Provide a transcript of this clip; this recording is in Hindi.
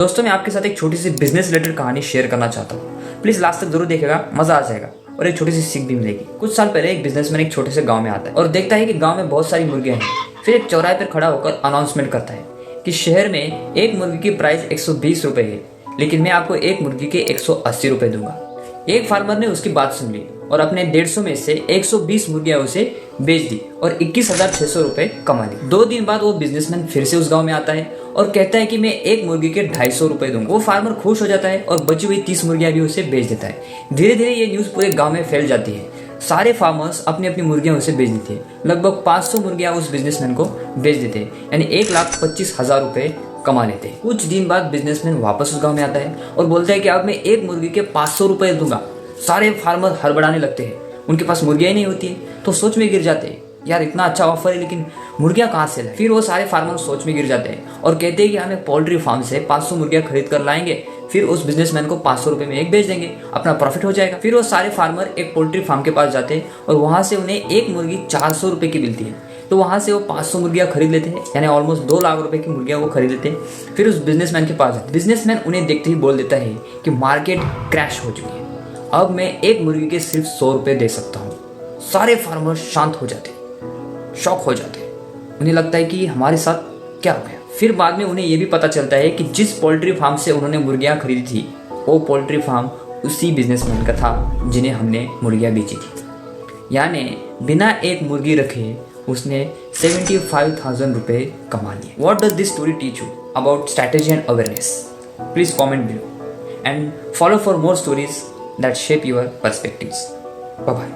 दोस्तों, मैं आपके साथ एक छोटी सी बिजनेस रिलेटेड कहानी शेयर करना चाहता हूँ। प्लीज लास्ट तक जरूर देखेगा, मजा आ जाएगा और एक छोटी सी सीख भी मिलेगी। कुछ साल पहले एक बिजनेसमैन एक छोटे से गांव में आता है और देखता है कि गांव में बहुत सारी मुर्गियां हैं। फिर एक चौराहे पर खड़ा होकर अनाउंसमेंट करता है कि शहर में एक मुर्गी की प्राइस 120 रुपए है, लेकिन मैं आपको एक मुर्गी के 180 रुपए दूंगा। एक फार्मर ने उसकी बात सुन ली और अपने 150 में से 120 मुर्गियां उसे बेच दी और 21,600 रुपए कमा लिए। 2 दिन बाद वो बिजनेसमैन फिर से उस गांव में आता है और कहता है कि मैं एक मुर्गी के 250 रुपए दूंगा। वो फार्मर खुश हो जाता है और बची हुई 30 मुर्गियां भी उसे बेच देता है। धीरे धीरे ये न्यूज पूरे गाँव में फैल जाती है। सारे फार्मर्स अपनी अपनी मुर्गियां उसे बेच देती है। लगभग 500 मुर्गियां उस बिजनेसमैन को बेच देते हैं, यानी 1,25,000 रुपए कमा लेते हैं। कुछ दिन बाद बिजनेसमैन वापस उस गांव में आता है और बोलता है कि अब मैं एक मुर्गी के 500 रुपए दूंगा। सारे फार्मर हड़बड़ाने लगते हैं, उनके पास मुर्गियां ही नहीं होती है तो सोच में गिर जाते हैं, यार इतना अच्छा ऑफर है लेकिन मुर्गियां कहाँ से लाएं। फिर वो सारे फार्मर सोच में गिर जाते हैं और कहते हैं कि हम एक पोल्ट्री फार्म से 500 मुर्गियां खरीद कर लाएंगे, फिर उस बिजनेसमैन को 500 रुपए में एक बेच देंगे, अपना प्रॉफिट हो जाएगा। फिर वो सारे फार्मर एक पोल्ट्री फार्म के पास जाते हैं और वहां से उन्हें एक मुर्गी 400 रुपए की मिलती है। तो वहां से वो 500 मुर्गियां खरीद लेते हैं, यानी ऑलमोस्ट 2 लाख रुपए की मुर्गियां वो खरीद लेते हैं। फिर उस बिजनेसमैन के पास जाते। बिजनेसमैन उन्हें देखते ही बोल देता है कि मार्केट क्रैश हो चुकी है, अब मैं एक मुर्गी के सिर्फ 100 रुपए दे सकता हूँ। सारे फार्मर शांत हो जाते, शॉक हो जाते। उन्हें लगता है कि हमारे साथ क्या हो गया। फिर बाद में उन्हें यह भी पता चलता है कि जिस पोल्ट्री फार्म से उन्होंने मुर्गियां खरीदी थी वो पोल्ट्री फार्म उसी बिजनेसमैन का था जिन्हें हमने मुर्गियां बेची थी। यानी बिना एक मुर्गी रखे उसने 75,000 रुपए कमा लिए। What does this story teach you about strategy and awareness? Please comment below and follow for more stories that shape your perspectives. Bye bye.